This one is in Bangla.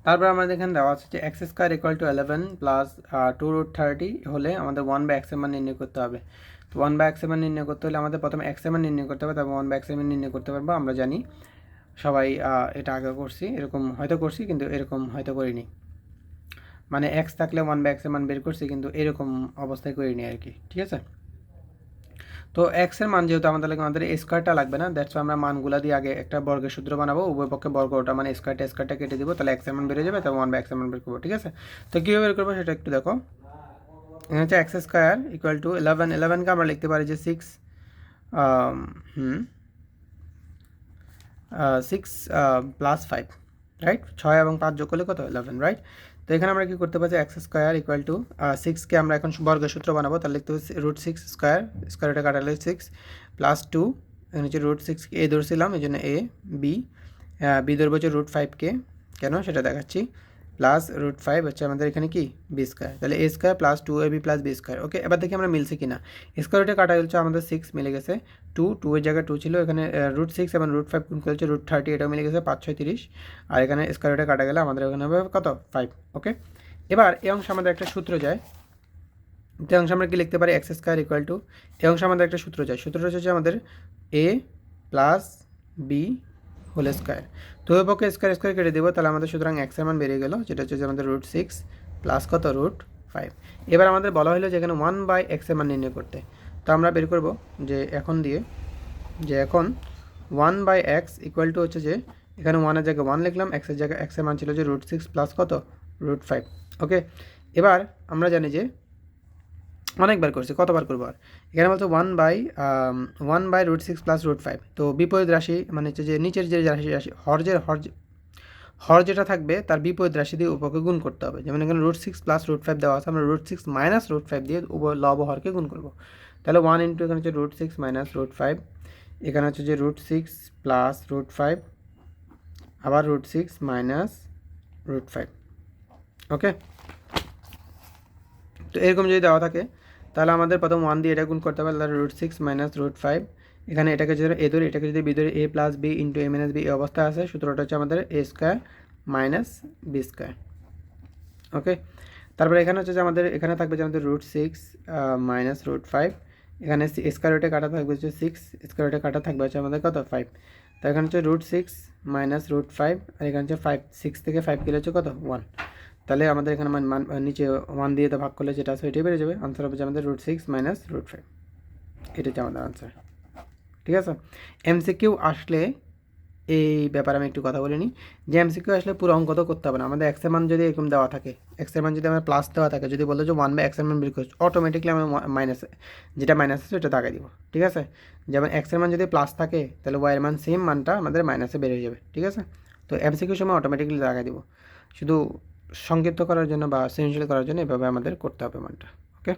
তারপর আমাদের এখানে দেওয়া আছে যে x square equal to 11 plus 2√30 হলে আমাদের 1/x এর মান নির্ণয় করতে হবে। তো 1/x এর মান নির্ণয় করতে হলে আমাদের প্রথমে x এর মান নির্ণয় করতে হবে, তারপর 1/x এর মান নির্ণয় করতে পারবো। আমরা জানি সবাই এটা আগে করছি, এরকম হয়তো করছি কিন্তু এরকম হয়তো করিনি, মানে x থাকলে 1/x এর মান বের করছি কিন্তু এরকম অবস্থায় করিনি আর কি, ঠিক আছে। তো এক্স এর মান যেহেতু আমাদের স্কোয়ারটা লাগবে না, দ্যাটস আমরা মানগুলা দিয়ে আগে একটা বর্গের সূত্র বানাবো, উভয় পক্ষে বর্গ ওটা মানে স্কোয়ারটা কেটে দিব, তাহলে এক্স এর মান বেড়ে যাবে, তারপর 1/x এর মান বের করবো, ঠিক আছে। তো কীভাবে বের করবো সেটা একটু দেখো। এখানে হচ্ছে এক্স স্কোয়ার ইকুয়াল টু 11কে আমরা লিখতে পারি যে 6 প্লাস 5, রাইট। 6 এবং 5 যোগ করলে কত 11, রাইট। তো এখানে আমরা কী করতে পারছি, এক্স স্কোয়ার ইকুয়াল টু 6কে আমরা এখন বর্গের সূত্র বানাবো, তাহলে লিখতে হচ্ছে √6 স্কোয়ারটা কাটালে 6 প্লাস 2, এখানে হচ্ছে √6 এ ধরছিলাম এই জন্য এ, বি ধরবো হচ্ছে √5কে, কেন সেটা দেখাচ্ছি, প্লাস √5 হচ্ছে আমাদের এখানে কি বি স্কোয়ার, তাহলে A square plus 2ab plus B square. Okay, এবার দেখি আমরা মিলছে কিনা। স্কোয়ারটা কাটা হচ্ছে আমাদের 6 মিলে গেছে, 2 এর জায়গায় 2 ছিল, এখানে √6 এবং √5 গুণ করে হচ্ছে √30, এটাও মিলে গেছে 5 6 30, আর এখানে স্কোয়ারটা কাটা গেলে আমাদের এখানে হবে কত 5। ওকে, এবার এই অংশে আমাদের একটা সূত্র যায়, এই অংশে আমরা কি লিখতে পারি, এক্স স্কোয়ার ইকুয়াল টু, এই অংশে আমাদের একটা সূত্র যায়, সূত্রটা হচ্ছে আমাদের এ প্লাস বি হোল স্কোয়ার। তো ওই পক্ষে স্কোয়ার কেটে দেবো, তাহলে আমাদের সুতরাং এক্সের মান বেরিয়ে গেল, যেটা হচ্ছে আমাদের √6 প্লাস কত √5। এবার আমাদের বলা হলো যে এখানে 1/x এর মান নির্ণয় করতে, তো আমরা বের করব যে এখন 1/x ইকুয়াল টু হচ্ছে যে এখানে 1 এর জায়গায় 1 লিখলাম, এক্সের জায়গায় এক্সের মান ছিল যে √6 প্লাস কত √5। ওকে, এবার আমরা জানি যে অনেকবার করছি, কতবার করবো আর, এখানে বলছে 1/√6 প্লাস √5। তো বিপরীত রাশি মানে হচ্ছে যে নিচের যে রাশি হর যেটা থাকবে তার বিপরীত রাশি দিয়ে উপকে গুণ করতে হবে। যেমন এখানে √6 প্লাস √5 দেওয়া আছে, আমরা √6 মাইনাস √5 দিয়ে লব হরকে গুণ করবো, তাহলে 1 ইন্টু এখানে হচ্ছে √6 মাইনাস √5, এখানে হচ্ছে যে √6 প্লাস √5 আবার √6 মাইনাস √5। ওকে, তো এরকম যদি দেওয়া থাকে তাহলে আমাদের প্রথম 1 দিয়ে এটা গুণ করতে হবে, তাহলে √6 মাইনাস √5, এখানে এটাকে যদি এ ধরি, এটাকে যদি বি ধরি, এ প্লাস বি ইন্টু এ মাইনাস বি এই অবস্থা আছে, সূত্রটা হচ্ছে আমাদের এ স্কোয়ার মাইনাস বি স্কোয়ার। ওকে, তারপরে এখানে হচ্ছে যে আমাদের এখানে থাকবে যে আমাদের √6 মাইনাস √5, এখানে স্কোয়ার রুটে কাটা থাকবে হচ্ছে 6, স্কোয়ার রুটে কাটা থাকবে হচ্ছে আমাদের কত 5, তো এখানে হচ্ছে √6 মাইনাস √5, আর এখানে হচ্ছে 5, 6 থেকে 5 গেলে হচ্ছে কত 1, তাহলে আমাদের এখানে নিচে 1 দিয়ে তো ভাগ করলে যেটা আছে ওইটাই বেড়ে যাবে, আনসার হবে যে আমাদের √6 মাইনাস √5, এটা হচ্ছে আমাদের আনসার। ঠিক আছে, এমসিকিউ আসলে এই ব্যাপারে আমি একটু কথা বলে নিই, যে এমসিকিউ আসলে পুরো অঙ্ক তো করতে হবে না, আমাদের এক্সের মান যদি এরকম দেওয়া থাকে, এক্সের মান যদি আমার প্লাস দেওয়া থাকে, যদি বলতো যে 1/x এর মান বের করছি, অটোমেটিকলি আমি মাইনাস, যেটা মাইনাস আছে ওটা দাগাই দিব। ঠিক আছে, যেমন এক্সের মান যদি প্লাস থাকে তাহলে ওয়াইয়ের মান সেম মানটা আমাদের মাইনাসে বের হয়ে যাবে। ঠিক আছে, তো এমসিকিউ সময় অটোমেটিকলি দাগাই দিব, শুধু সংক্ষিপ্ত করার জন্য বা সৃজনশীল করার জন্য এভাবে আমাদের করতে হবে মানটা। ওকে।